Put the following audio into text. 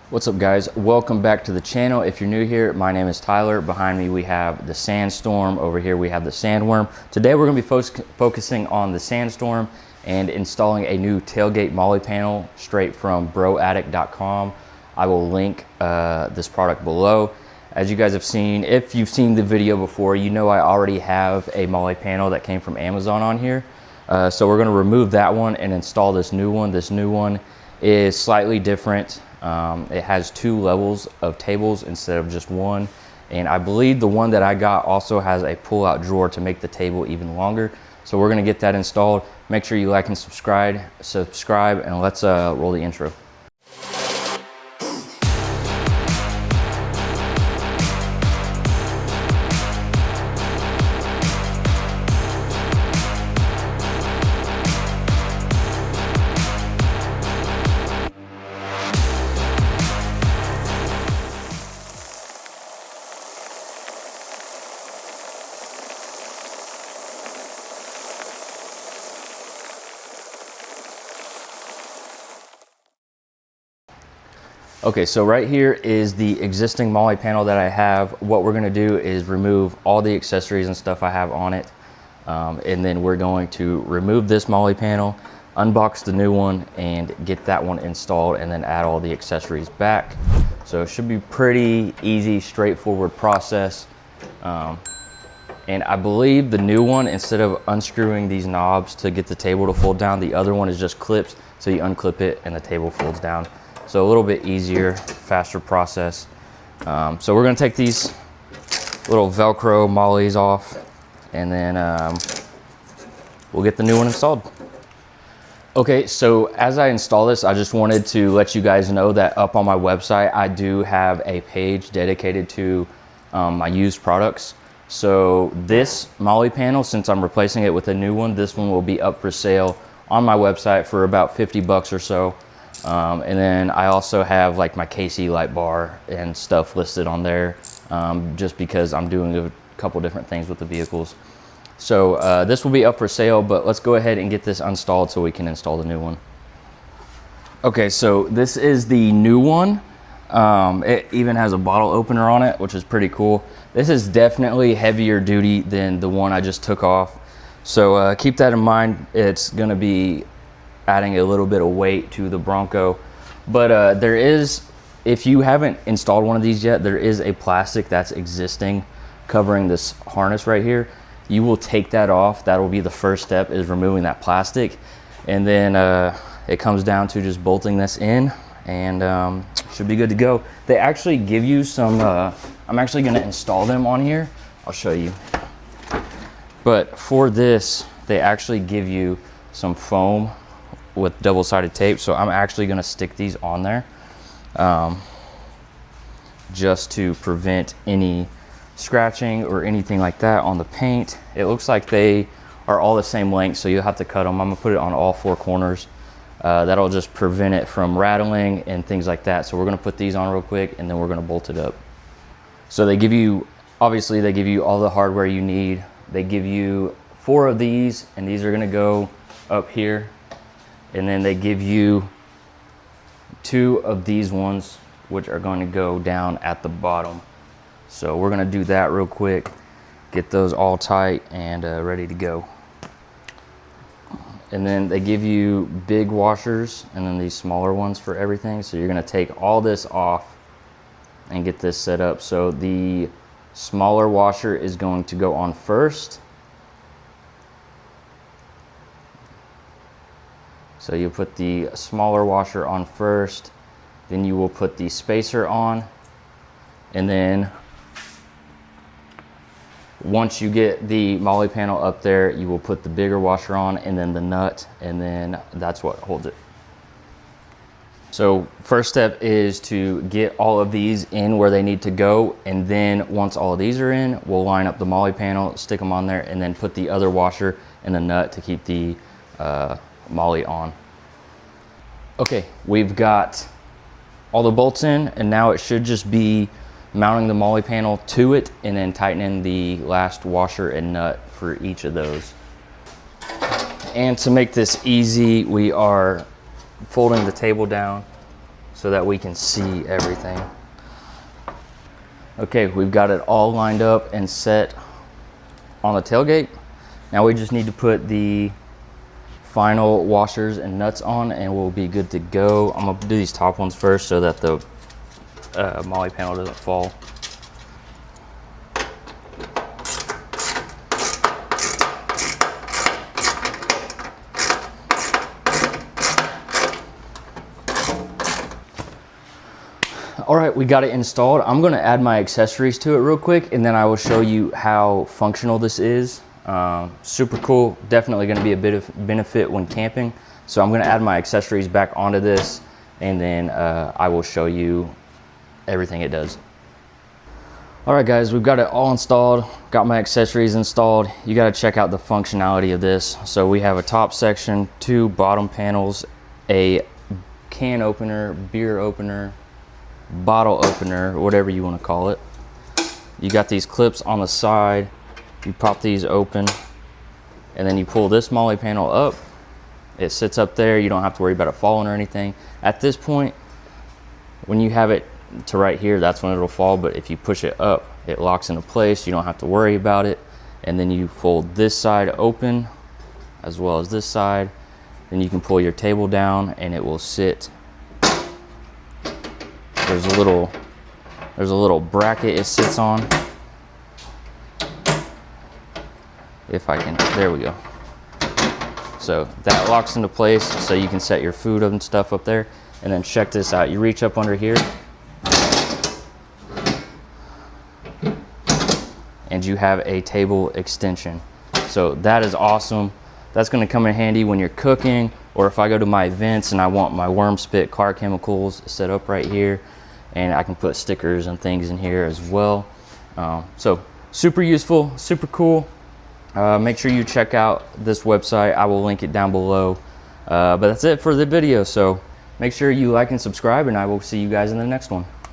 What's up, guys? Welcome back to the channel. If you're new here, my name is Tyler. Behind me we have the Sandstorm. Over here we have the Sandworm. Today we're going to be focusing on the Sandstorm and installing a new tailgate molly panel straight from BROADDICT.com. I will link this product below. As you guys have seen, if you've seen the video before, you know I already have a molly panel that came from Amazon on here. So we're going to remove that one and install this new one. This new one is slightly different. It has 2 levels of tables instead of just one, and I believe the one that I got also has a pull-out drawer to make the table even longer. So we're going to get that installed. Make sure you like and subscribe, and let's roll the intro. Okay, so right here is the existing molly panel that I have. What we're gonna do is remove all the accessories and stuff I have on it. And then we're going to remove this molly panel, unbox the new one, and get that one installed, and then add all the accessories back. So it should be pretty easy, straightforward process. And I believe the new one, instead of unscrewing these knobs to get the table to fold down, the other one is just clips. So you unclip it and the table folds down. So a little bit easier, faster process. So we're gonna take these little Velcro mollies off, and then we'll get the new one installed. Okay, so as I install this, I just wanted to let you guys know that up on my website, I do have a page dedicated to my used products. So this molly panel, since I'm replacing it with a new one, this one will be up for sale on my website for about 50 bucks or so. And then I also have like my KC light bar and stuff listed on there, just because I'm doing a couple different things with the vehicles. So this will be up for sale, but let's go ahead and get this installed so we can install the new one. Okay, so this is the new one. It even has a bottle opener on it, which is pretty cool. This is definitely heavier duty than the one I just took off. So keep that in mind. It's gonna be adding a little bit of weight to the Bronco. But there is, if you haven't installed one of these yet, there is a plastic that's existing covering this harness right here. You will take that off. That will be the first step, is removing that plastic. And then it comes down to just bolting this in, and should be good to go. They actually give you some, I'm actually gonna install them on here. I'll show you. But for this, they actually give you some foam with double-sided tape. So I'm actually gonna stick these on there just to prevent any scratching or anything like that on the paint. It looks like they are all the same length, so you'll have to cut them. I'm gonna put it on all 4 corners. That'll just prevent it from rattling and things like that. So we're gonna put these on real quick, and then we're gonna bolt it up. So they give you, obviously they give you all the hardware you need. They give you 4 of these, and these are gonna go up here. And then they give you 2 of these ones, which are going to go down at the bottom. So we're going to do that real quick, get those all tight and ready to go. And then they give you big washers and then these smaller ones for everything. So you're going to take all this off and get this set up. So the smaller washer is going to go on first. So you put the smaller washer on first, then you will put the spacer on, and then once you get the molly panel up there, you will put the bigger washer on, and then the nut, and then that's what holds it. So first step is to get all of these in where they need to go, and then once all of these are in, we'll line up the molly panel, stick them on there, and then put the other washer and the nut to keep the molly on. Okay, we've got all the bolts in, and now it should just be mounting the molly panel to it and then tightening the last washer and nut for each of those. And to make this easy, we are folding the table down so that we can see everything. Okay, we've got it all lined up and set on the tailgate. Now we just need to put the final washers and nuts on and we'll be good to go. I'm gonna do these top ones first so that the molly panel doesn't fall. All right, we got it installed. I'm gonna add my accessories to it real quick and then I will show you how functional this is. Super cool, definitely gonna be a bit of benefit when camping. So I'm gonna add my accessories back onto this and then I will show you everything it does. All right guys, we've got it all installed, got my accessories installed. You gotta check out the functionality of this. So we have a top section, 2 bottom panels, a can opener, beer opener, bottle opener, whatever you want to call it. You got these clips on the side, you pop these open and then you pull this molly panel up. It sits up there, you don't have to worry about it falling or anything. At this point, when you have it to right here, that's when it'll fall, but if you push it up, it locks into place, you don't have to worry about it. And then you fold this side open as well as this side, then you can pull your table down and it will sit. There's a little bracket it sits on. If I can, there we go. So that locks into place so you can set your food and stuff up there. And then check this out, you reach up under here and you have a table extension. So that is awesome. That's gonna come in handy when you're cooking, or if I go to my events and I want my worm spit car chemicals set up right here, and I can put stickers and things in here as well. So super useful, super cool. Make sure you check out this website. I will link it down below. But that's it for the video. So make sure you like and subscribe and I will see you guys in the next one.